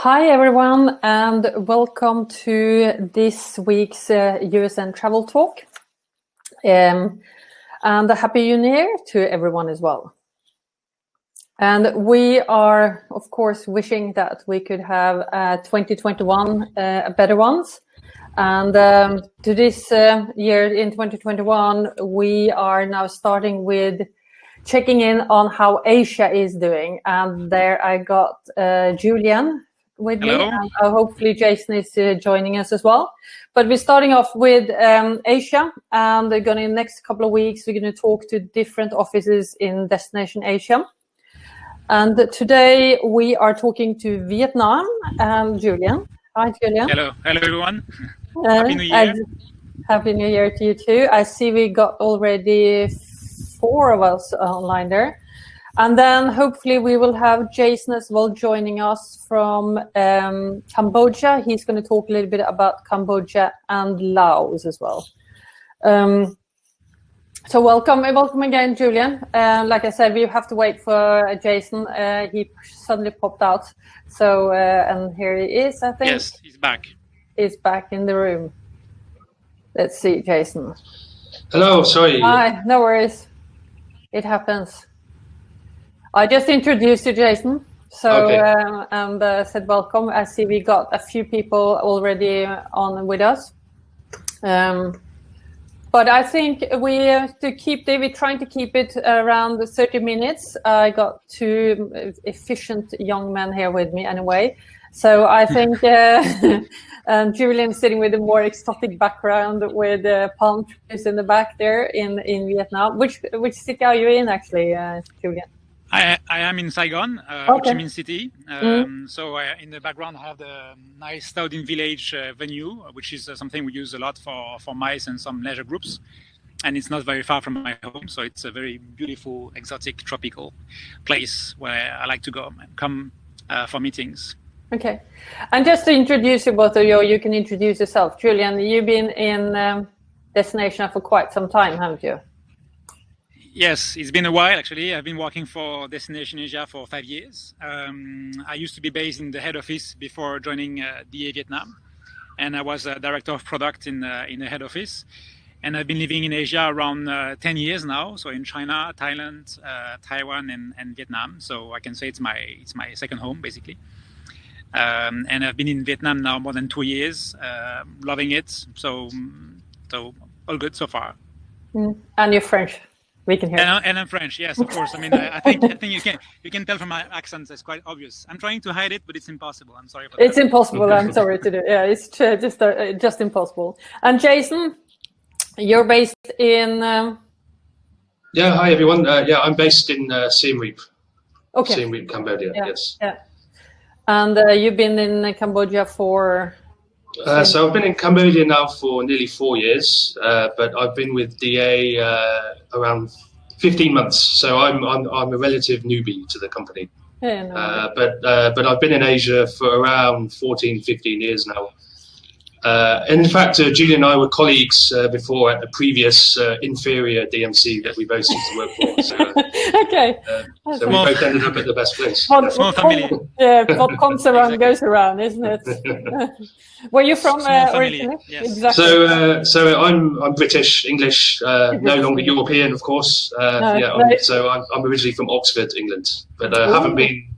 Hi everyone, and welcome to this week's USN Travel Talk. And a Happy New Year to everyone as well. And we are, of course, wishing that we could have 2021 better ones. And to this year in 2021, we are now starting with checking in on how Asia is doing. And there I got Julien with Hello. me, and hopefully Jason is joining us as well. But we're starting off with Asia, and in the next couple of weeks we're going to talk to different offices in Destination Asia. And today we are talking to Vietnam and Julien. Hi, Julien. Hello everyone. Happy New Year. Happy New Year to you too. I see we got already 4 of us online there. And then hopefully we will have Jason as well joining us from Cambodia. He's going to talk a little bit about Cambodia and Laos as well. So welcome again, Julien. Like I said, we have to wait for Jason. He suddenly popped out. So, and here he is, I think. Yes, he's back. He's back in the room. Let's see, Jason. Hello, sorry. Hi, no worries. It happens. I just introduced you, Jason, so Okay. and said welcome. I see we got a few people already on with us, but I think we're trying to keep it around 30 minutes. I got 2 efficient young men here with me anyway, so I think Julien sitting with a more exotic background with palm trees in the back there in Vietnam. Which city are you in actually, Julien? I am in Saigon, Ho Chi Minh City. So in the background, I have the nice Tao Dinh Village venue, which is something we use a lot for MICE and some leisure groups. And it's not very far from my home, so it's a very beautiful, exotic, tropical place where I like to come for meetings. Okay. And just to introduce you both of you can introduce yourself. Julien, you've been in Destination for quite some time, haven't you? Yes, it's been a while actually. I've been working for Destination Asia for 5 years. I used to be based in the head office before joining DA Vietnam, and I was a director of product in the head office. And I've been living in Asia around 10 years now. So in China, Thailand, Taiwan, and Vietnam. So I can say it's my second home basically. And I've been in Vietnam now more than 2 years, loving it. So all good so far. And you're French. We can hear. And I'm French, yes, of course. I mean, I think you can tell from my accent. It's quite obvious. I'm trying to hide it, but it's impossible. I'm sorry for that. It's impossible. I'm sorry to do. Yeah, it's just impossible. And Jason, you're based in. Yeah, hi everyone. I'm based in Siem Reap. Okay. Siem Reap, Cambodia. Yeah, yes. Yeah. And you've been in Cambodia for. So I've been in Cambodia now for nearly 4 years, but I've been with DA around 15 months. So I'm a relative newbie to the company. Yeah, no, but I've been in Asia for around 14, 15 years now. And in fact, Julien and I were colleagues before at the previous inferior DMC that we both used to work for. So, okay. So we both ended up at the best place. Small family. Yeah, what comes around goes around, isn't it? Where are you from originally? Yes. Exactly. So I'm British, English, no longer European, of course. So I'm originally from Oxford, England, but haven't been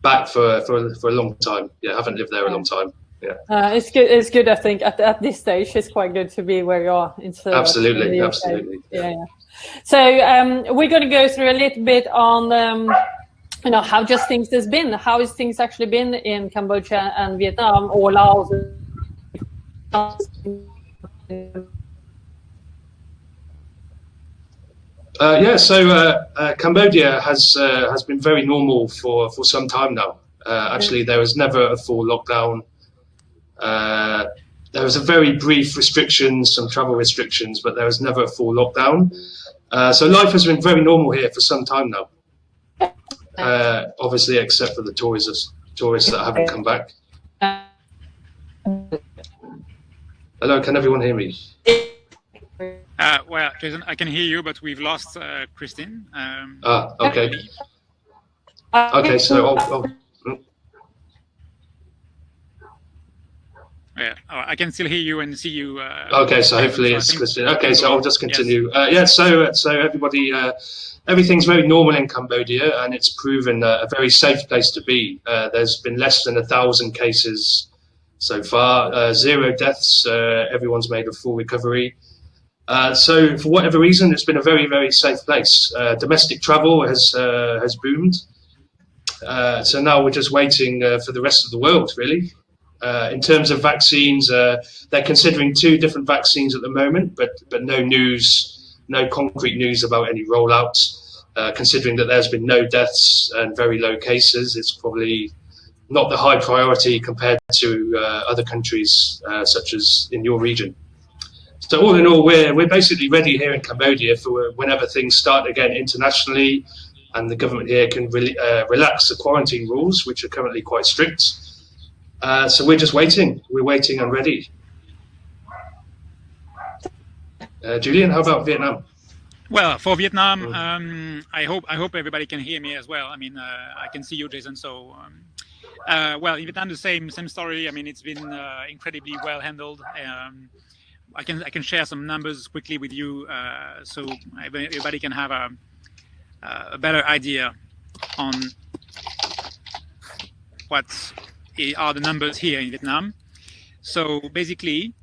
back for a long time. Yeah, haven't lived there a long time. Yeah. It's good. It's good. I think at this stage, it's quite good to be where you are. Absolutely. Yeah. So we're going to go through a little bit on how just things has been. How has things actually been in Cambodia and Vietnam or Laos? So Cambodia has been very normal for some time now. Actually, there was never a full lockdown. There was a very brief restrictions, some travel restrictions, but there was never a full lockdown. So life has been very normal here for some time now. Obviously, except for the tourists that haven't come back. Hello, can everyone hear me? Well, Jason, I can hear you, but we've lost Christine. Okay. Okay, so I'll Yeah, I can still hear you and see you. Okay, so hopefully it's Christian. Okay, so I'll just continue. Yes. So everybody, everything's very normal in Cambodia, and it's proven a very safe place to be. There's been less than 1,000 cases so far, 0 deaths. Everyone's made a full recovery. So for whatever reason, it's been a very, very safe place. Domestic travel has boomed. So now we're just waiting for the rest of the world, really. In terms of vaccines, they're considering 2 different vaccines at the moment, but no concrete news about any rollouts. Considering that there's been no deaths and very low cases, it's probably not the high priority compared to other countries, such as in your region. So all in all, we're basically ready here in Cambodia for whenever things start again internationally, and the government here can really relax the quarantine rules, which are currently quite strict. So we're just waiting. We're waiting and ready. Julien, how about Vietnam? Well, for Vietnam, I hope everybody can hear me as well. I mean, I can see you, Jason. So, well, in Vietnam, the same story. I mean, it's been incredibly well handled. I can share some numbers quickly with you, so everybody can have a better idea on what are the numbers here in Vietnam. So basically,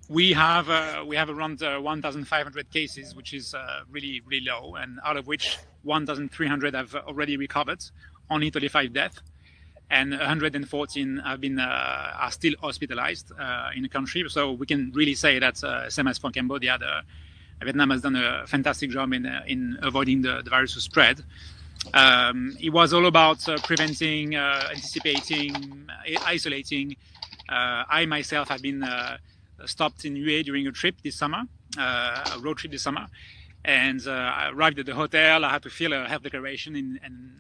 we have around 1,500 cases, which is really low, and out of which 1,300 have already recovered, only 35 deaths, and 114 are still hospitalized in the country. So we can really say that same as for Cambodia, Vietnam has done a fantastic job in avoiding the virus to spread. It was all about preventing, anticipating, isolating. I myself have been stopped in Hue during a trip this summer, a road trip this summer, and I arrived at the hotel. I had to fill a health declaration, and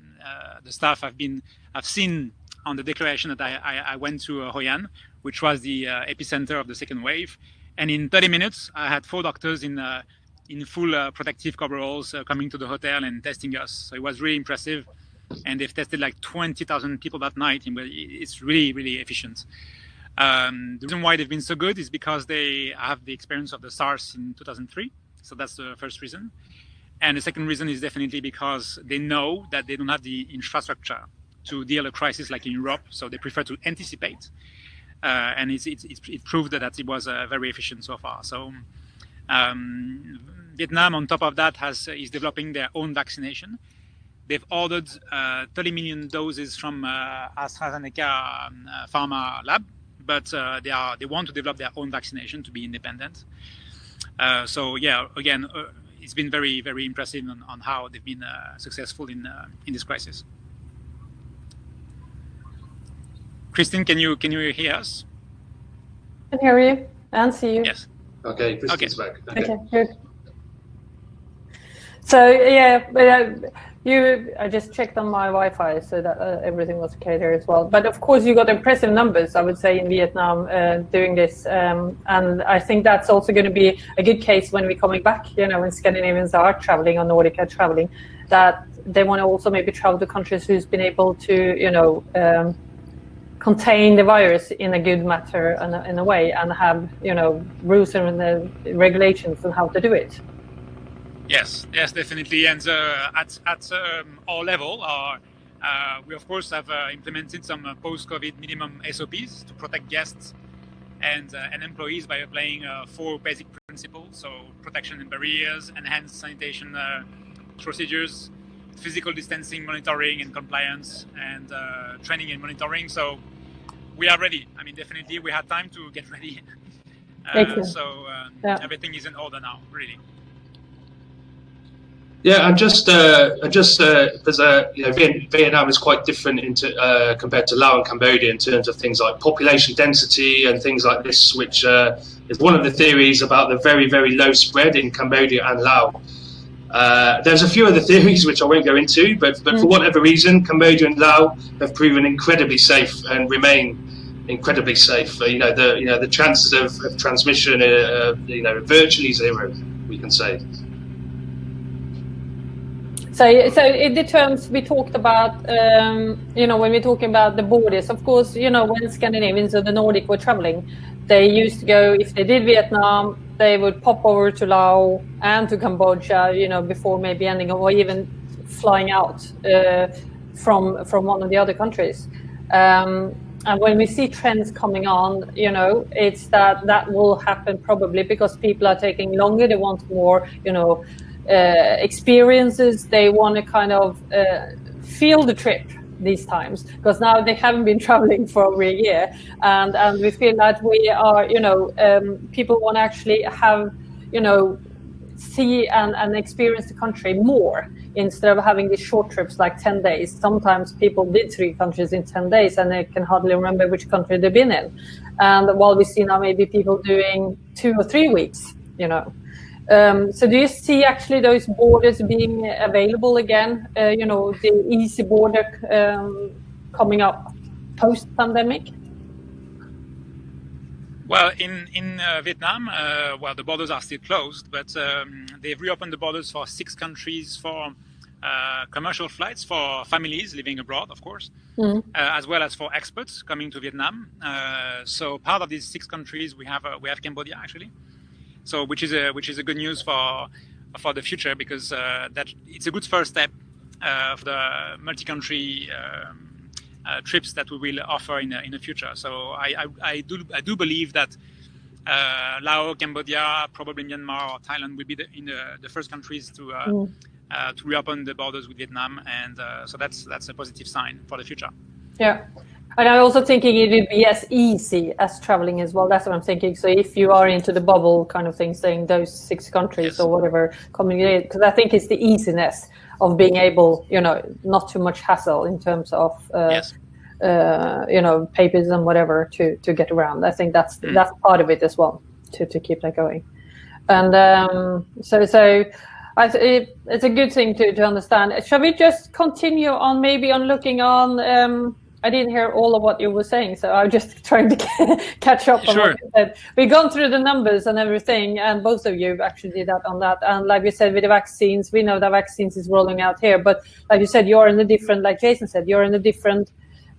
the staff I've seen on the declaration that I went to Hoi An, which was the epicenter of the second wave, and in 30 minutes I had 4 doctors in full protective coveralls coming to the hotel and testing us. So it was really impressive, and they've tested like 20,000 people that night. It's really efficient. The reason why they've been so good is because they have the experience of the SARS in 2003. So that's the first reason. And the second reason is definitely because they know that they don't have the infrastructure to deal a crisis like in Europe. So they prefer to anticipate. And it proved that it was very efficient so far. So Vietnam, on top of that, is developing their own vaccination. They've ordered 30 million doses from AstraZeneca pharma lab, but they want to develop their own vaccination to be independent. So yeah, again, it's been very impressive on how they've been successful in this crisis. Christine, can you hear us? I can hear you and see you. Yes. Okay, Christine's back. Okay, good. So yeah, I just checked on my Wi-Fi so that everything was okay there as well. But of course, you got impressive numbers, I would say, in Vietnam doing this, and I think that's also going to be a good case when we're coming back. You know, when Scandinavians are traveling or Nordic are traveling, that they want to also maybe travel to countries who's been able to, contain the virus in a good matter in a way, and have rules and regulations on how to do it. Yes, definitely. And at our level, we of course have implemented some post-COVID minimum SOPs to protect guests and employees by applying 4 basic principles: so protection and barriers, enhanced sanitation procedures, physical distancing, monitoring and compliance, and training and monitoring. So we are ready. I mean, definitely we had time to get ready. Everything is in order now, really. Yeah, and just because Vietnam is quite different compared to Laos and Cambodia in terms of things like population density and things like this, which is one of the theories about the very low spread in Cambodia and Laos. There's a few other theories which I won't go into, but for whatever reason, Cambodia and Laos have proven incredibly safe and remain incredibly safe. The chances of transmission are virtually zero, we can say. So in the terms we talked about, when we're talking about the borders, of course, when Scandinavians or the Nordic were traveling, they used to go, if they did Vietnam, they would pop over to Laos and to Cambodia, before maybe ending or even flying out from one of the other countries. And when we see trends coming on, it's that will happen probably because people are taking longer. They want more, experiences. They want to kind of feel the trip these times, because now they haven't been traveling for over a year, and we feel that we are, people want to actually have, see and experience the country more instead of having these short trips like 10 days. Sometimes people did 3 countries in 10 days and they can hardly remember which country they've been in. And while we see now maybe people doing 2 or 3 weeks, So do you see actually those borders being available again, the easy border coming up post-pandemic? Well, in Vietnam, the borders are still closed, but they've reopened the borders for 6 countries for commercial flights for families living abroad, of course, as well as for experts coming to Vietnam. So part of these 6 countries, we have Cambodia actually. So which is a good news for the future, because that it's a good first step for the multi-country trips that we will offer in the future. So I do believe that Laos, Cambodia, probably Myanmar or Thailand will be the first countries to reopen the borders with Vietnam, and so that's a positive sign for the future. Yeah. And I'm also thinking it would be as easy as traveling as well. That's what I'm thinking. So if you are into the bubble kind of thing, saying those 6 countries or whatever, coming in, because I think it's the easiness of being able, not too much hassle in terms of, papers and whatever to get around. I think that's part of it as well, to keep that going. And it's a good thing to understand. Shall we just continue on looking on? I didn't hear all of what you were saying, so I'm just trying to catch up on what you said. We've gone through the numbers and everything, and both of you actually did that on that. And like we said, with the vaccines, we know that vaccines is rolling out here. But like you said, you're in a different, like Jason said, you're in a different,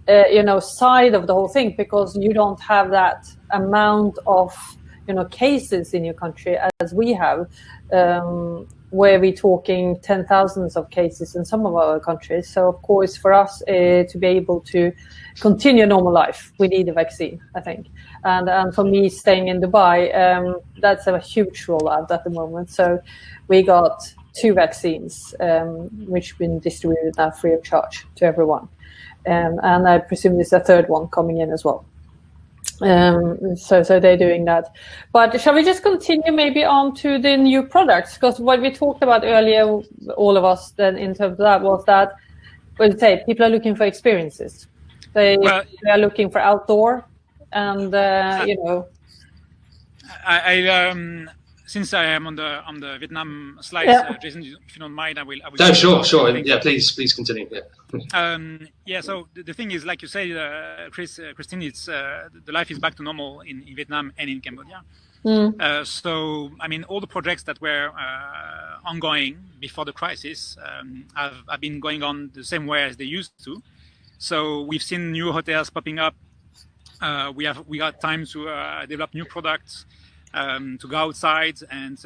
side of the whole thing, because you don't have that amount of, cases in your country as we have. Where we're talking 10,000s of cases in some of our countries. So, of course, for us to be able to continue normal life, we need a vaccine, I think. And for me, staying in Dubai, that's a huge rollout at the moment. So we got 2 vaccines, which have been distributed now free of charge to everyone. And I presume there's a 3rd one coming in as well. So they're doing that. But shall we just continue maybe on to the new products? Because what we talked about earlier, all of us, then in terms of that, was that, people are looking for experiences. They are looking for outdoor, and since I am on the Vietnam slides, Jason, if you don't mind, I will. No, sure. Yeah, please continue. Yeah. So the thing is, like you say, Christine, it's the life is back to normal in Vietnam and in Cambodia. So I mean, all the projects that were ongoing before the crisis have been going on the same way as they used to. So we've seen new hotels popping up. We got time to develop new products. To go outside and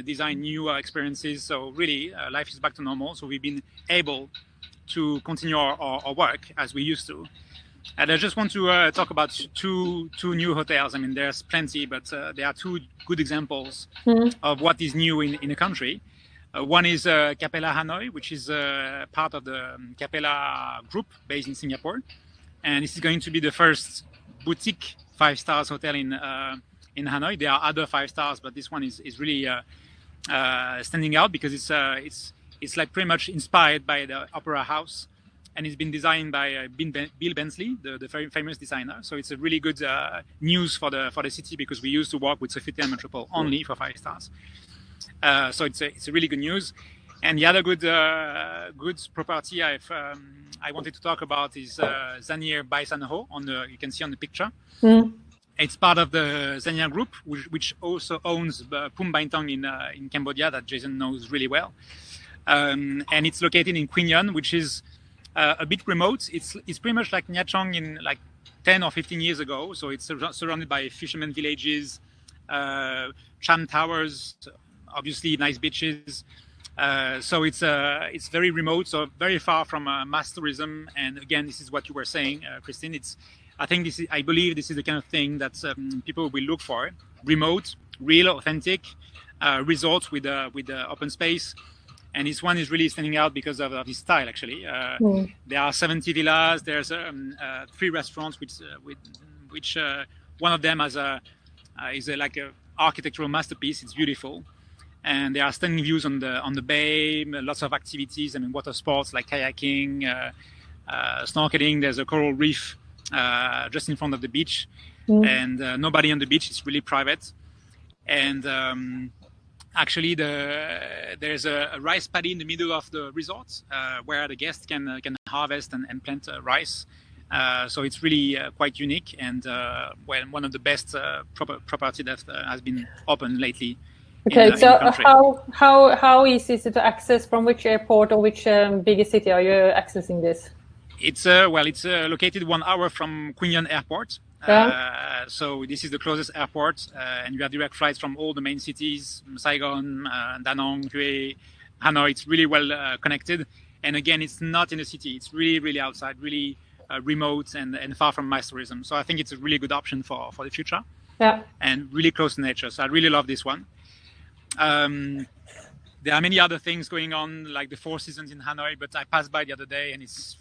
design new experiences. So really, life is back to normal. So we've been able to continue our work as we used to. And I just want to talk about two new hotels. I mean, there's plenty, but there are 2 good examples of what is new in the country. One is Capella Hanoi, which is part of the Capella group based in Singapore. And this is going to be the first boutique 5-star hotel in Hanoi. There are other 5 stars, but this one is really standing out because it's like pretty much inspired by the Opera House, and it's been designed by Bill Bensley, the very famous designer. So it's a really good news for the city, because we used to work with Sofitel Metropole only for 5 stars. So it's a really good news. And the other good property I wanted to talk about is Zanier by San Ho. You can see on the picture. It's part of the Zanier Group, which also owns Pum Baintong in Cambodia, that Jason knows really well. and it's located in Quy Nhon, which is a bit remote. It's pretty much like Nha Trang in like 10 or 15 years ago. So it's surrounded by fishermen villages, Cham Towers, obviously nice beaches. So it's very remote, so very far from mass tourism. And again, this is what you were saying, Christine. I believe this is the kind of thing that people will look for: remote, real, authentic resorts with open space. And this one is really standing out because of his style. Actually, there are 70 villas. There's 3 restaurants, which one of them is like a architectural masterpiece. It's beautiful. And there are stunning views on the bay, lots of activities. I mean, water sports like kayaking, snorkeling. There's a coral reef just in front of the beach, and nobody on the beach. It's really private. And actually, there's a rice paddy in the middle of the resort where the guests can harvest and plant rice. So it's really quite unique, and one of the best property that has been opened lately. Okay, so how easy is it to access? From which airport or which biggest city are you accessing this? It's located 1 hour from Quy Nhon Airport. So this is the closest airport, and you have direct flights from all the main cities: Saigon, Da Nang, Hue, Hanoi. It's really well connected. And again, it's not in the city. It's really, really outside, really remote and far from mass tourism. So I think it's a really good option for the future. Yeah. And really close to nature. So I really love this one. There are many other things going on, like the 4 Seasons in Hanoi, but I passed by the other day and it's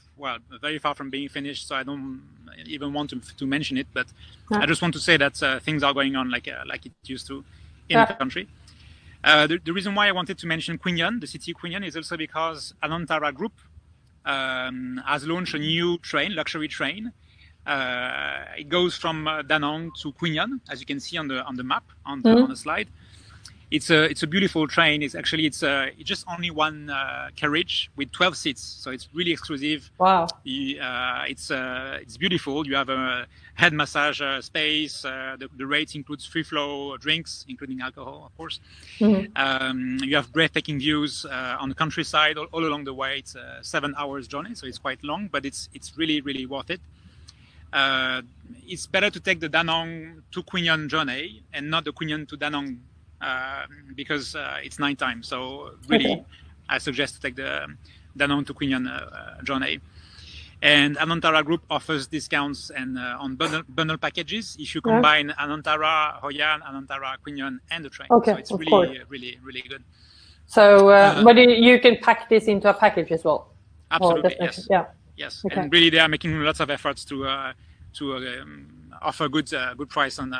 very far from being finished, so I don't even want to mention it. But I just want to say that things are going on like it used to in the country. The reason why I wanted to mention Quy Nhon, the city Quy Nhon, is also because Anantara Group has launched a new train, luxury train. It goes from Da Nang to Quy Nhon, as you can see on the map on the slide. It's a beautiful train. It's just only one carriage with 12 seats, so it's really exclusive. Wow! It's beautiful. You have a head massage space. The rate includes free flow drinks, including alcohol, of course. Mm-hmm. You have breathtaking views on the countryside all along the way. It's a 7 hours journey, so it's quite long, but it's really, really worth it. It's better to take the Da Nang to Quy Nhon journey and not the Quy Nhon to Da Nang. Because it's nighttime, so really, I suggest to take the Da Nang to Quy Nhon journey. And Anantara Group offers discounts and on bundle packages if you combine Anantara, Hoi An, Anantara, Quy Nhon, and the train. Okay, so it's really good. So, but you can pack this into a package as well. Absolutely, yes. Yeah. Yes, okay. And really, they are making lots of efforts to offer good price on.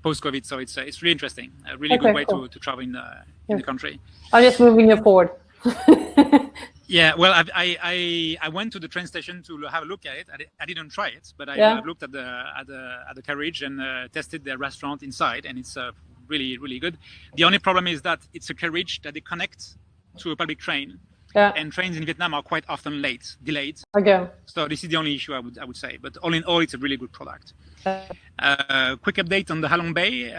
Post-COVID, so it's really interesting. A really good way to travel in the country. I'm just moving you forward. Yeah, well, I went to the train station to have a look at it. I didn't try it, but I looked at the carriage and tested the restaurant inside, and it's really, really good. The only problem is that it's a carriage that they connect to a public train. Yeah. And trains in Vietnam are quite often delayed. Okay. So this is the only issue I would say. But all in all, it's a really good product. Quick update on the Halong Bay.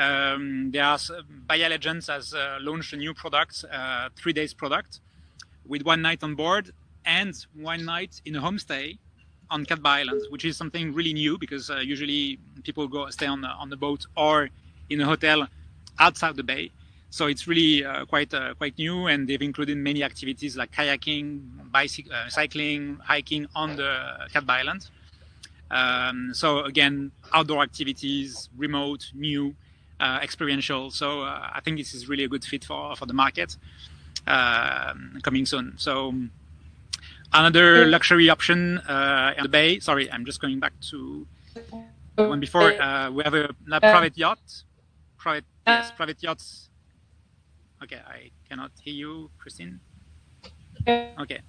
Baia Legends has launched a new product, 3 days product, with 1 night on board and 1 night in a homestay on Cat Ba Island, which is something really new because usually people stay on the boat or in a hotel outside the bay. So it's really quite new, and they've included many activities like kayaking, cycling, hiking on the Cat Ba Island. So again, outdoor activities, remote, new, experiential. So I think this is really a good fit for the market coming soon. So another luxury option in the bay. Sorry, I'm just going back to one before. We have a private yacht. Private yachts. Okay, I cannot hear you, Christine. Okay.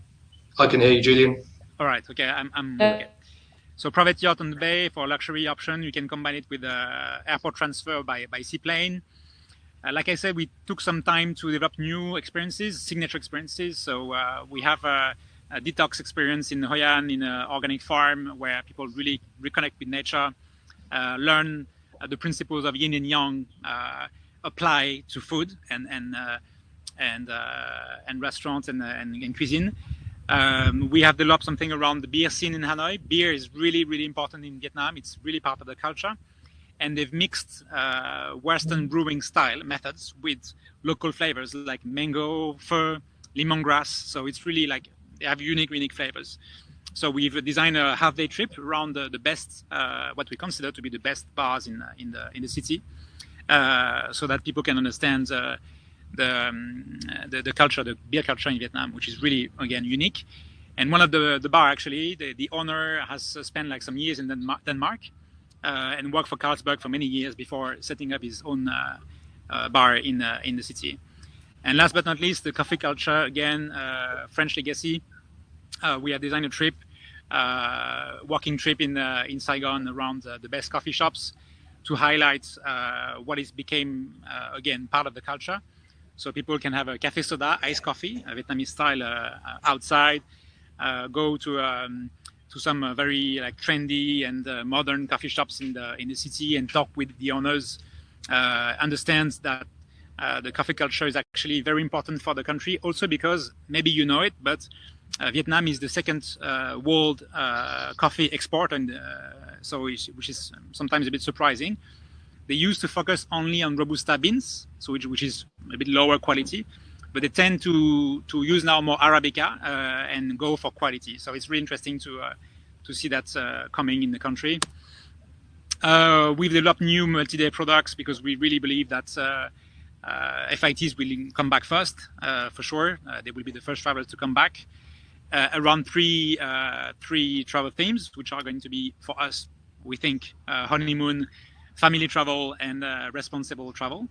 I can hear you, Julien. All right. Okay, I'm okay. So private yacht on the bay for luxury option. You can combine it with airport transfer by seaplane. Like I said, we took some time to develop new experiences, signature experiences. So we have a detox experience in Hoi An, in an organic farm where people really reconnect with nature, learn the principles of yin and yang, apply to food, and restaurants and cuisine. We have developed something around the beer scene in Hanoi. Beer is really, really important in Vietnam. It's really part of the culture. And they've mixed Western brewing style methods with local flavors like mango, fir, lemongrass. So it's really like they have unique flavors. So we've designed a half-day trip around the best, what we consider to be the best bars in the city, so that people can understand the culture, the beer culture in Vietnam, which is really, again, unique. And one of the bar, actually, the owner has spent like some years in Denmark and worked for Carlsberg for many years before setting up his own bar in the city. And last but not least, the coffee culture, again, French legacy. We have designed a trip, walking trip in Saigon around the best coffee shops to highlight what is became, again, part of the culture. So people can have a cafe soda, iced coffee, Vietnamese style, outside, go to some very like trendy and modern coffee shops in the city and talk with the owners, understands that the coffee culture is actually very important for the country. Also because maybe you know it, but Vietnam is the second world coffee exporter, and which is sometimes a bit surprising. They used to focus only on Robusta beans, so which is a bit lower quality, but they tend to use now more Arabica and go for quality. So it's really interesting to see that coming in the country. We've developed new multi-day products because we really believe that FITs will come back first, for sure. They will be the first travelers to come back. Around three travel themes, which are going to be, for us, we think, honeymoon, family travel, and responsible travel.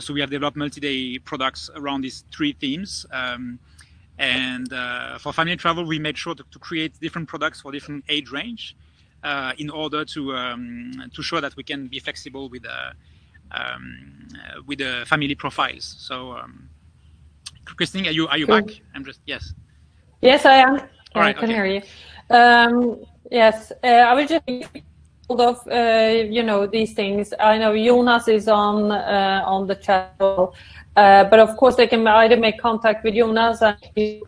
So we have developed multi-day products around these three themes. And for family travel, we made sure to create different products for different age range in order to show that we can be flexible with the family profiles. So, Christine, are you back? I'm just, yes. Yes, I am. Right, I can okay. hear you. Yes, I was just hold of these things. I know Jonas is on the channel, but of course they can either make contact with Jonas and they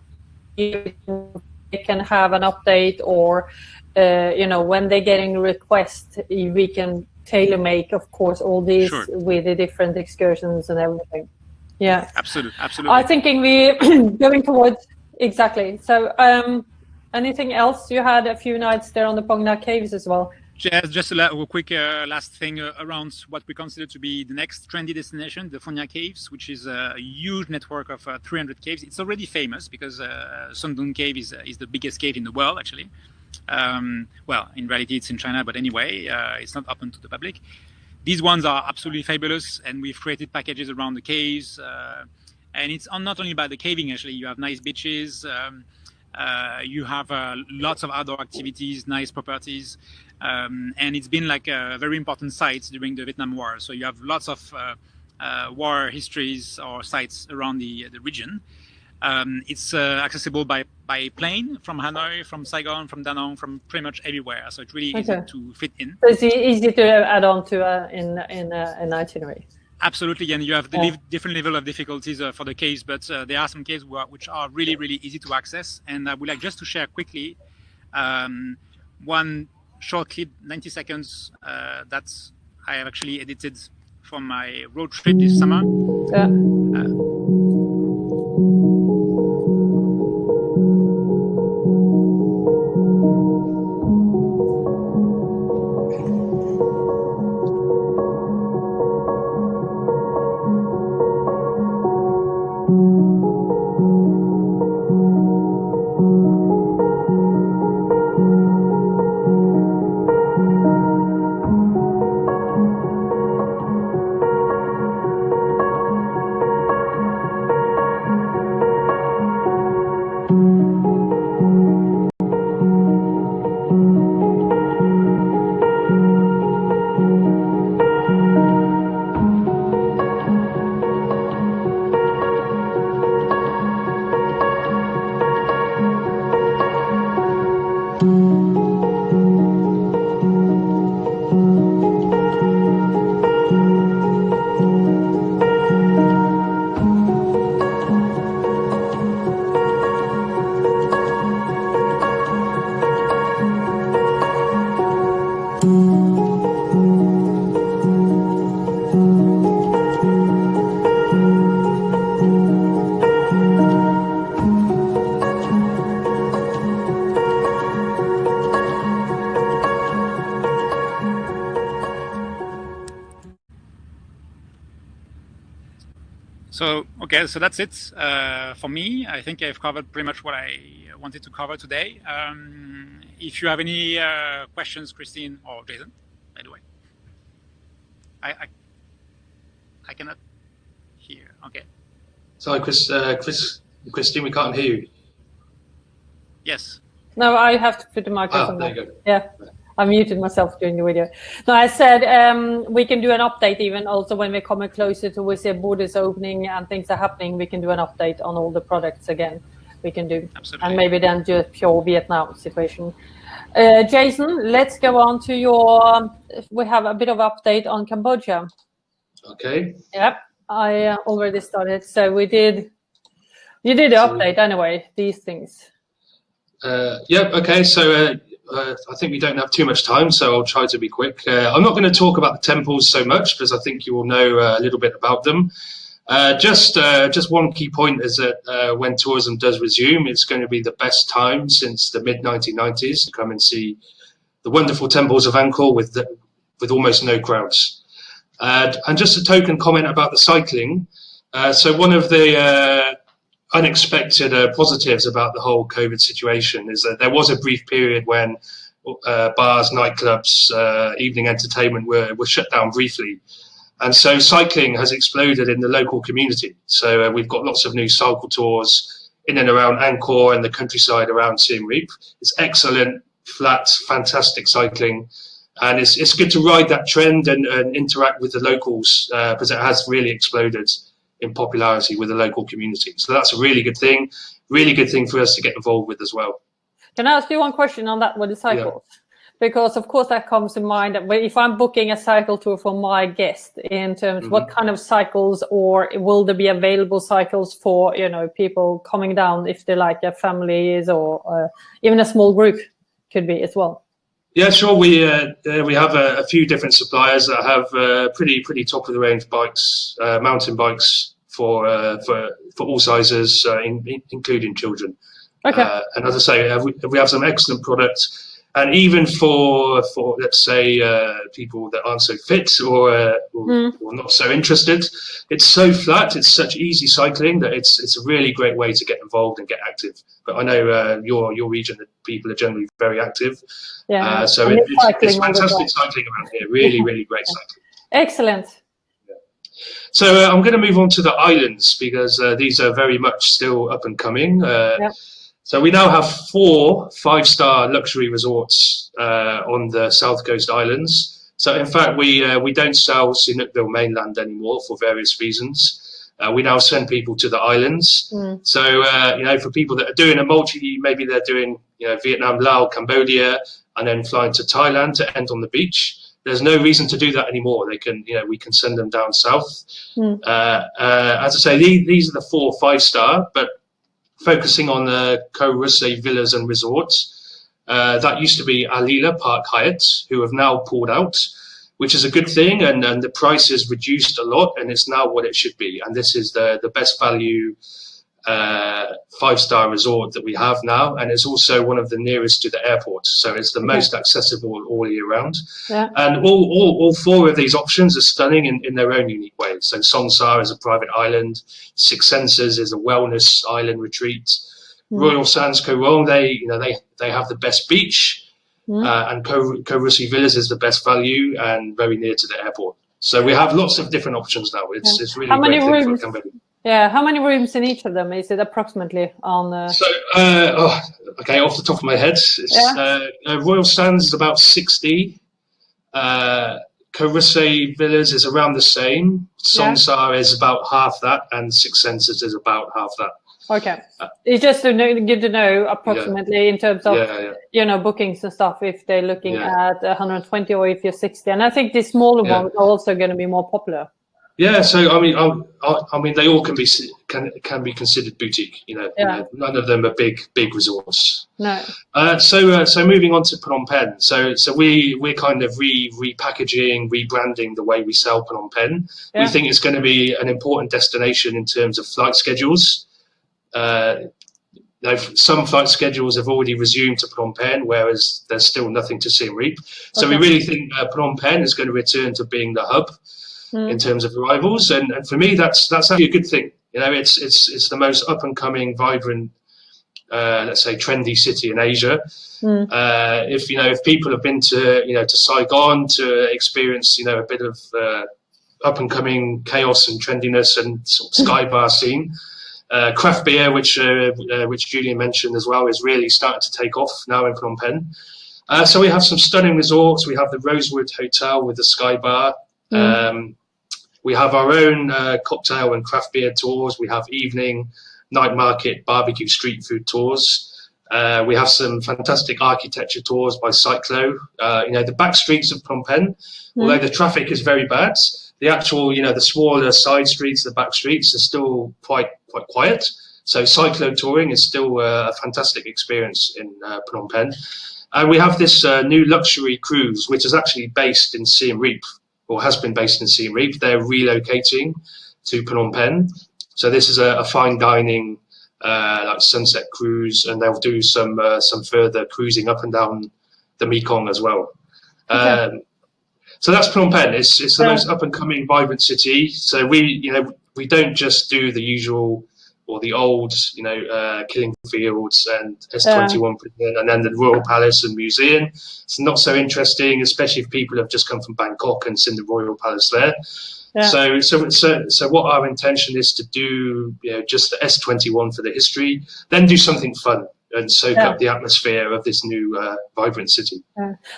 can have an update, or when they're getting requests, we can tailor make, of course, all these with the different excursions and everything. Yeah, absolutely. I'm thinking we going towards exactly. So, anything else? You had a few nights there on the Phong Nha Caves as well. Just a quick last thing around what we consider to be the next trendy destination, the Phong Nha Caves, which is a huge network of 300 caves. It's already famous because Son Doong Cave is the biggest cave in the world, actually. Well, in reality, it's in China, but anyway, it's not open to the public. These ones are absolutely fabulous, and we've created packages around the caves. And it's not only by the caving, actually. You have nice beaches. You have lots of outdoor activities, nice properties. And it's been like a very important site during the Vietnam War. So you have lots of war histories or sites around the region. It's accessible by plane from Hanoi, from Saigon, from Da Nang, from pretty much everywhere. So it's really easy to fit in. So it's easy to add on to in an itinerary. Absolutely, and you have the different level of difficulties for the caves, but there are some caves which are really, really easy to access. And I would like just to share quickly one short clip, 90 seconds, that I have actually edited from my road trip this summer. So, okay, so that's it for me. I think I've covered pretty much what I wanted to cover today. If you have any questions, Christine or Jason, by the way. I cannot hear. Okay. Sorry, Christine, we can't hear you. Yes. No, I have to put the microphone there on. you go. Yeah. I muted myself during the video. No, I said we can do an update even also when we're coming closer to we see borders opening and things are happening. We can do an update on all the products again. We can do. Absolutely. And maybe then do a pure Vietnam situation. Jason, let's go on to your. We have a bit of update on Cambodia. Okay. Yep, I already started. So we did. You did the update anyway. These things. Yep. Okay. So. I think we don't have too much time, so I'll try to be quick. I'm not going to talk about the temples so much because I think you all know a little bit about them. Just one key point is that when tourism does resume, it's going to be the best time since the mid-1990s to come and see the wonderful temples of Angkor with almost no crowds. And just a token comment about the cycling. So one of the unexpected positives about the whole COVID situation is that there was a brief period when bars, nightclubs, evening entertainment were shut down briefly. And so cycling has exploded in the local community. So we've got lots of new cycle tours in and around Angkor and the countryside around Siem Reap. It's excellent, flat, fantastic cycling. And it's good to ride that trend and interact with the locals because it has really exploded in popularity with the local community. So that's a really good thing for us to get involved with as well. Can I ask you one question on that with the cycles? Yeah. Because of course that comes to mind that if I'm booking a cycle tour for my guest in terms of what kind of cycles, or will there be available cycles for, people coming down if they're like their families or even a small group could be as well? Yeah, sure. We have a few different suppliers that have pretty top of the range bikes, mountain bikes for all sizes, including children. Okay. And as I say, we have some excellent products, and even for let's say people that aren't so fit or not so interested, it's so flat. It's such easy cycling that it's a really great way to get involved and get active. But I know your region, the people are generally very active. Yeah. So it's fantastic cycling around here. Really, really great cycling. Excellent. Yeah. So I'm going to move on to the islands because these are very much still up and coming. Yep. So we now have 4 5-star luxury resorts on the South Coast Islands. So in fact, we don't sell Sinukville mainland anymore for various reasons. We now send people to the islands. So for people that are doing a multi, maybe they're doing Vietnam, Laos, Cambodia, and then flying to Thailand to end on the beach. There's no reason to do that anymore. They can, we can send them down south. As I say, these are the 4 5-star, but focusing on the Koh Russay Villas and Resorts. That used to be Alila Park Hyatt, who have now pulled out, which is a good thing. And the price is reduced a lot, and it's now what it should be. And this is the best value 5-star resort that we have now. And it's also one of the nearest to the airport. So it's the most accessible all year round. Yeah. And all 4 of these options are stunning in their own unique way. So Songsar is a private island. Six Senses is a wellness island retreat. Royal Sands Koh Rong, they have the best beach. And Koh Russay Villas is the best value and very near to the airport. So we have lots of different options now. It's really great thing for Cambodia. Yeah, how many rooms in each of them? Is it approximately on? So, okay, off the top of my head, Royal Sands is about 60. Koh Russay Villas is around the same. Songsar is about half that, and Six Senses is about half that. Okay, it's just good to know approximately in terms of bookings and stuff if they're looking at 120 or if you're 60. And I think the smaller ones are also going to be more popular. Yeah, so I mean, they all can be considered boutique. None of them are big resorts. No. So moving on to Phnom Penh. So we're kind of repackaging, rebranding the way we sell Phnom Penh. Yeah. We think it's going to be an important destination in terms of flight schedules. Some flight schedules have already resumed to Phnom Penh, whereas there's still nothing to Siem Reap. So we really think Phnom Penh is going to return to being the hub. in terms of arrivals, and for me that's actually a good thing. You know, it's the most up and coming, vibrant, let's say trendy city in Asia. If people have been to Saigon to experience a bit of up and coming chaos and trendiness and sort of sky bar scene, craft beer, which Julien mentioned as well, is really starting to take off now in Phnom Penh. So we have some stunning resorts. We have the Rosewood Hotel with the sky bar. We have our own cocktail and craft beer tours. We have evening, night market, barbecue, street food tours. We have some fantastic architecture tours by Cyclo. The back streets of Phnom Penh, although the traffic is very bad, the actual, the smaller side streets, the back streets are still quite quiet. So Cyclo touring is still a fantastic experience in Phnom Penh. And we have this new luxury cruise, which is actually based in Siem Reap, or has been based in Siem Reap. They're relocating to Phnom Penh. So this is a fine dining, like sunset cruise, and they'll do some further cruising up and down the Mekong as well. Okay. So that's Phnom Penh. It's the most up and coming, vibrant city. So we don't just do the usual or the old, Killing Fields and S21 prison, and then the Royal Palace and Museum. It's not so interesting, especially if people have just come from Bangkok and seen the Royal Palace there. Yeah. So what our intention is to do, just the S21 for the history, then do something fun and soak up the atmosphere of this new vibrant city.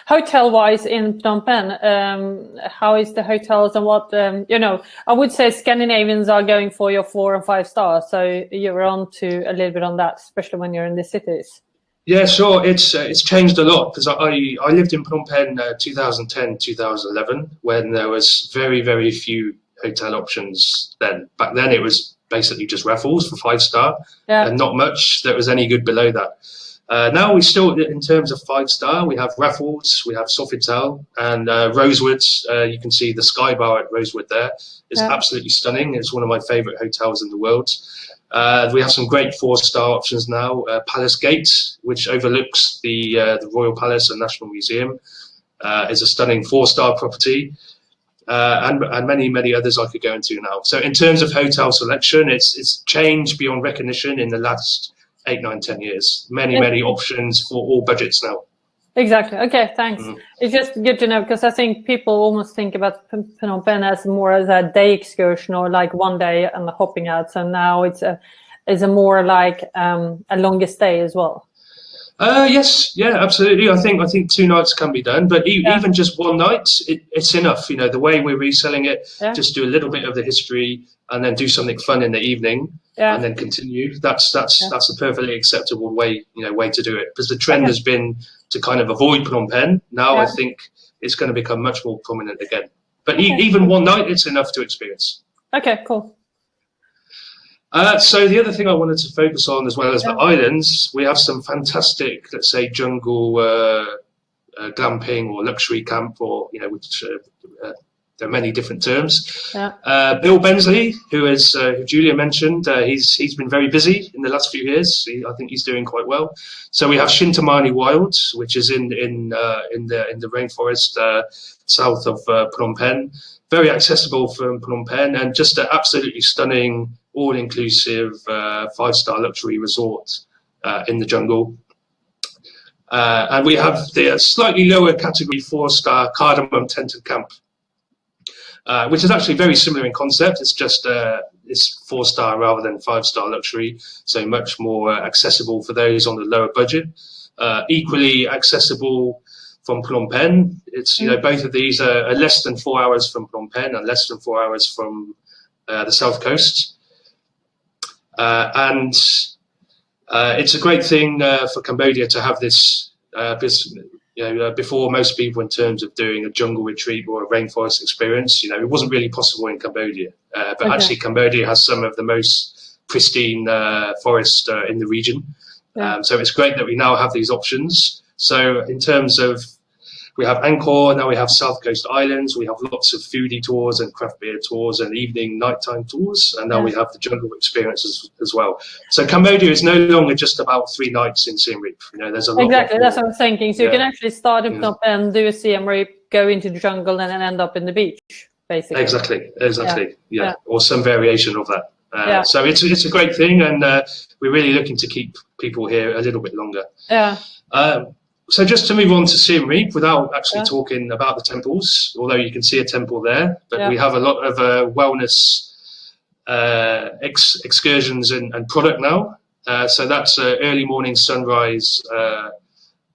Hotel-wise in Phnom Penh, how is the hotels and what, I would say Scandinavians are going for your 4 and 5 stars, so you're on to a little bit on that, especially when you're in the cities. Yeah, sure. It's changed a lot, because I lived in Phnom Penh 2010, 2011, when there was very, very few hotel options then. Back then it was basically just Raffles for 5-star, and not much that was any good below that. Now we still, in terms of 5-star, we have Raffles, we have Sofitel, and Rosewood. You can see the Sky Bar at Rosewood there. It's absolutely stunning. It's one of my favourite hotels in the world. We have some great 4-star options now. Palace Gate, which overlooks the Royal Palace and National Museum, is a stunning 4-star property. And many, many others I could go into now. So in terms of hotel selection, it's changed beyond recognition in the last 8, 9, 10 years. Many options for all budgets now. Exactly. Okay, thanks. It's just good to know, because I think people almost think about Phnom Penh as more as a day excursion or like one day and hopping out. So now it's a more like a longer stay as well. Yes, absolutely. I think 2 nights can be done, but even just one night, it's enough. The way we're reselling it, just do a little bit of the history and then do something fun in the evening, and then continue. That's a perfectly acceptable way to do it, because the trend has been to kind of avoid Phnom Penh. Now I think it's going to become much more prominent again. But even one night, it's enough to experience. Okay, cool. So the other thing I wanted to focus on, as well as the islands, we have some fantastic, let's say, jungle glamping or luxury camp, or which there are many different terms. Bill Bensley, who Julien mentioned, he's been very busy in the last few years. I think he's doing quite well. So we have Shintamani Wild, which is in the rainforest south of Phnom Penh. Very accessible from Phnom Penh, and just an absolutely stunning, all-inclusive 5-star luxury resort in the jungle. And we have the slightly lower category 4-star Cardamom Tented Camp, which is actually very similar in concept. It's just it's 4-star rather than 5-star luxury, so much more accessible for those on the lower budget. Equally accessible from Phnom Penh. It's both of these are less than 4 hours from Phnom Penh and less than 4 hours from the south coast. And it's a great thing for Cambodia to have this before most people, in terms of doing a jungle retreat or a rainforest experience. It wasn't really possible in Cambodia, but actually Cambodia has some of the most pristine forest in the region. So it's great that we now have these options. So in terms of, we have Angkor, now we have South Coast Islands, we have lots of foodie tours and craft beer tours and evening, nighttime tours, and now we have the jungle experiences as well. So Cambodia is no longer just about 3 nights in Siem Reap. There's a lot. Exactly, that's what I'm thinking. So you can actually start in Phnom Penh, do a Siem Reap, go into the jungle, and then end up in the beach. basically. Exactly. Yeah. Or some variation of that. So it's a great thing, and we're really looking to keep people here a little bit longer. So just to move on to Siem Reap, without actually talking about the temples, although you can see a temple there, but we have a lot of wellness excursions and product now. So that's early morning sunrise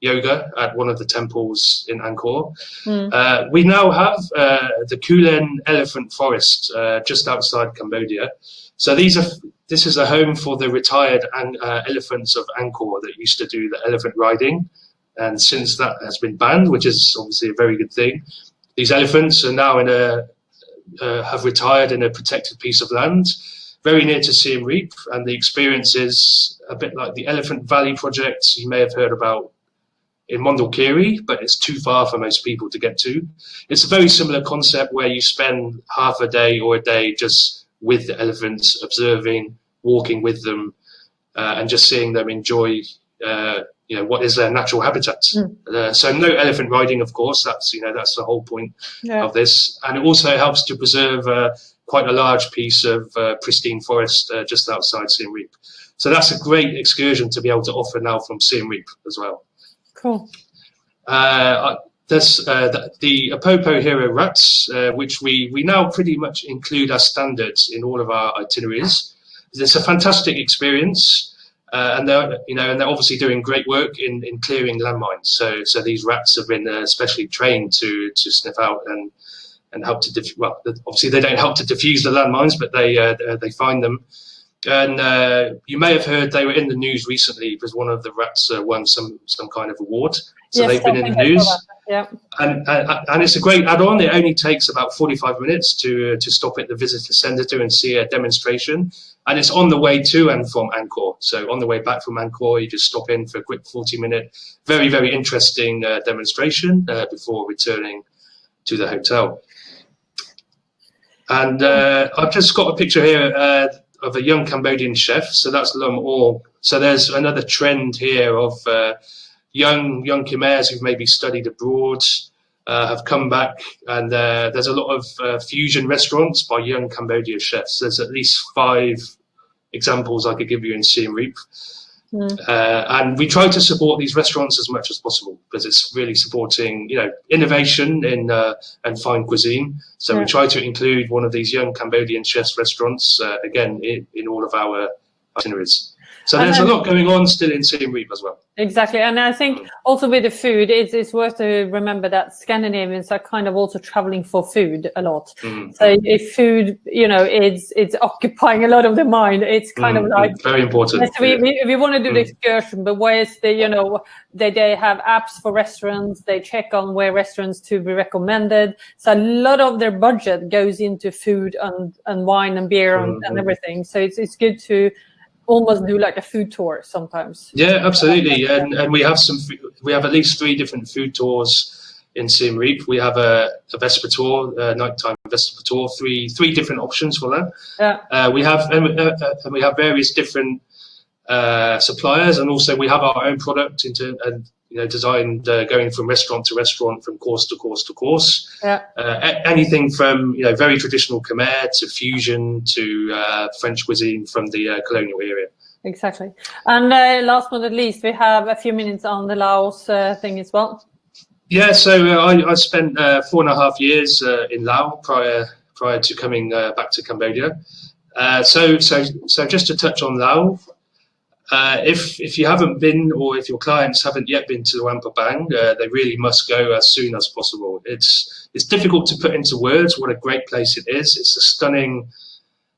yoga at one of the temples in Angkor. We now have the Kulen Elephant Forest just outside Cambodia. So this is a home for the retired elephants of Angkor that used to do the elephant riding. And since that has been banned, which is obviously a very good thing, these elephants are now have retired in a protected piece of land very near to Siem Reap. And the experience is a bit like the Elephant Valley project you may have heard about in Mondulkiri, but it's too far for most people to get to. It's a very similar concept where you spend half a day or a day just with the elephants, observing, walking with them, and just seeing them enjoy what is their natural habitat. So no elephant riding, of course. That's the whole point of this, and it also helps to preserve quite a large piece of pristine forest just outside Siem Reap. So that's a great excursion to be able to offer now from Siem Reap as well. Cool. There's the Apopo Hero rats, which we now pretty much include as standards in all of our itineraries. It's a fantastic experience. And they're obviously doing great work in clearing landmines. So these rats have been specially trained to sniff out and help to obviously they don't help to defuse the landmines, but they find them. And you may have heard they were in the news recently because one of the rats won some kind of award. So they've been in the news. And it's a great add-on. It only takes about 45 minutes to stop at the visitor centre and see a demonstration. And it's on the way to and from Angkor. So on the way back from Angkor, you just stop in for a quick 40-minute, very, very interesting demonstration before returning to the hotel. And I've just got a picture here of a young Cambodian chef. So that's Lum Or. So there's another trend here of young Khmers who've maybe studied abroad, have come back, and there's a lot of fusion restaurants by young Cambodian chefs. There's at least 5 examples I could give you in Siem Reap. And we try to support these restaurants as much as possible because it's really supporting, innovation and fine cuisine. So we try to include one of these young Cambodian chefs restaurants, again, in all of our itineraries. So there's a lot going on still in Siem Reap as well. Exactly. And I think also with the food, it's worth to remember that Scandinavians are kind of also traveling for food a lot. So if food, it's occupying a lot of the mind, it's kind of like very important. So we want to do the excursion, but where's they have apps for restaurants, they check on where restaurants to be recommended. So a lot of their budget goes into food and wine and beer and everything. So it's good to almost do like a food tour sometimes. Yeah, absolutely. And we have at least 3 different food tours in Siem Reap. We have a Vespa tour, nighttime Vespa tour, three different options for that. We have various different suppliers, and also we have our own product designed going from restaurant to restaurant, from course to course to course. Anything from very traditional Khmer to fusion to French cuisine from the colonial area. Exactly. And last but not least, we have a few minutes on the Laos thing as well. Yeah, so I spent 4.5 years in Laos prior to coming back to Cambodia. So just to touch on Laos. If you haven't been, or if your clients haven't yet been to Luang Prabang, they really must go as soon as possible. It's difficult to put into words what a great place it is. It's a stunning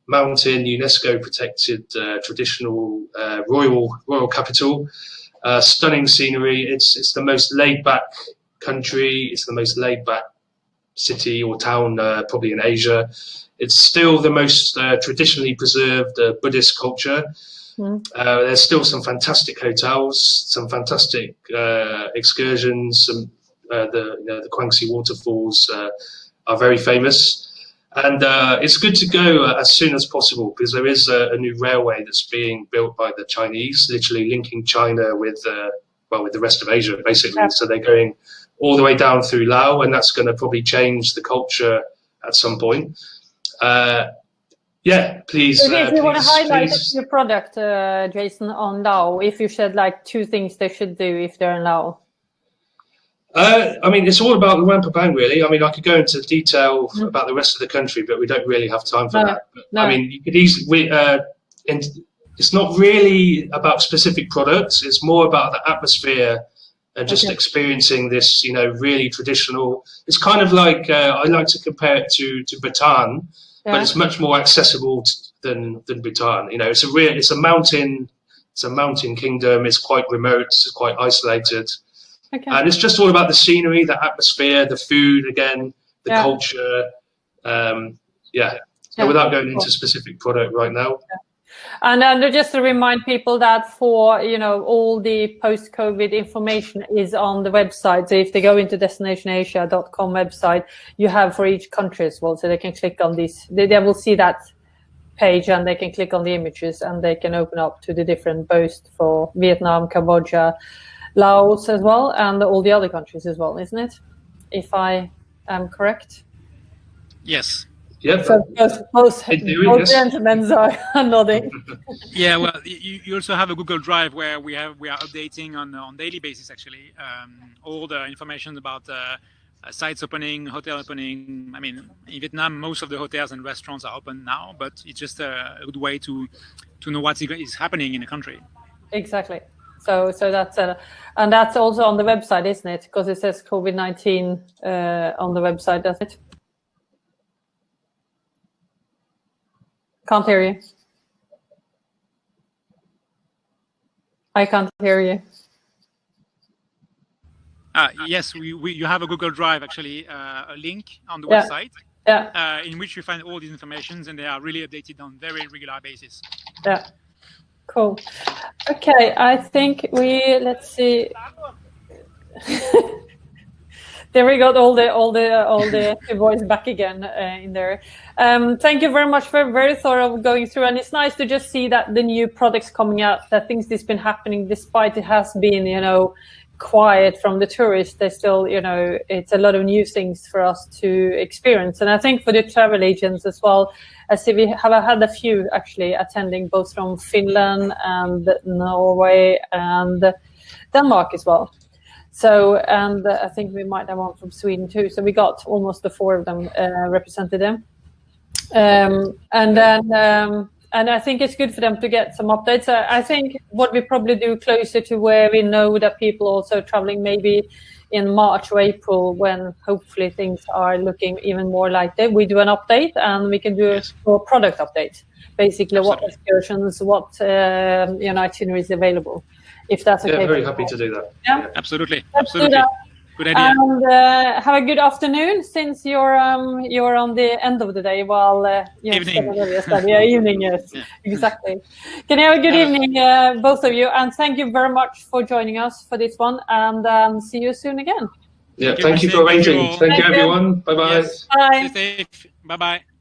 mountain, UNESCO protected traditional royal capital, stunning scenery. It's the most laid back country. It's the most laid back city or town probably in Asia. It's still the most traditionally preserved Buddhist culture. There's still some fantastic hotels, some fantastic excursions. The Kwangsi waterfalls are very famous, and it's good to go as soon as possible because there is a new railway that's being built by the Chinese, literally linking China with the rest of Asia, basically. So they're going all the way down through Laos, and that's going to probably change the culture at some point. Yeah, please. So if you want to highlight please. your product, Jason, on Lao, if you said like 2 things they should do if they're in Lao. I mean, it's all about the Luang Prabang, really. I mean, I could go into detail about the rest of the country, but we don't really have time for that. But, I mean, you could easily. It's not really about specific products. It's more about the atmosphere and just experiencing this, you know, really traditional. It's kind of like I like to compare it to Bhutan, but it's much more accessible than Bhutan. You know, it's a mountain kingdom. It's quite remote. It's quite isolated. Okay. And it's just all about the scenery, the atmosphere, the food, again, the culture. So without going into specific product right now. And just to remind people that for, you know, all the post-COVID information is on the website. So if they go into destinationasia.com website, you have for each country as well. So they can click on this. They will see that page and they can click on the images and they can open up to the different posts for Vietnam, Cambodia, Laos as well, and all the other countries as well, isn't it? If I am correct. Yes. Yeah. So both gentlemen are nodding. Yeah. Well, you also have a Google Drive where we are updating on daily basis actually all the information about sites opening, hotel opening. I mean, in Vietnam, most of the hotels and restaurants are open now, but it's just a good way to know what is happening in the country. Exactly. So that's and that's also on the website, isn't it? Because it says COVID-19 on the website, doesn't it? Can't hear you. I can't hear you. Yes, you have a Google Drive, actually, a link on the website in which you find all these informations, and they are really updated on very regular basis. Yeah. Cool. Okay, I think let's see. There we got all the voice back again in there. Thank you very much for very thorough going through, and it's nice to just see that the new products coming out, that things that's been happening despite it has been, you know, quiet from the tourists. There's still, you know, it's a lot of new things for us to experience, and I think for the travel agents as well. I see we have had a few actually attending, both from Finland and Norway and Denmark as well. So, and I think we might have one from Sweden too. So we got almost the 4 of them represented them. And I think it's good for them to get some updates. I think what we probably do closer to where we know that people also traveling maybe in March or April, when hopefully things are looking even more like that, we do an update and we can do a product update. Basically, what excursions, what itineraries available. If that's okay. Yeah, very happy to do that. Yeah, absolutely. Let's do that. Good idea. And have a good afternoon, since you're on the end of the day while evening. Evening, yes, exactly. Can you have a good evening, both of you, and thank you very much for joining us for this one, and see you soon again. Yeah, thank you for arranging. Thank you, everyone. Bye bye. Yes. Bye. Stay safe. Bye bye.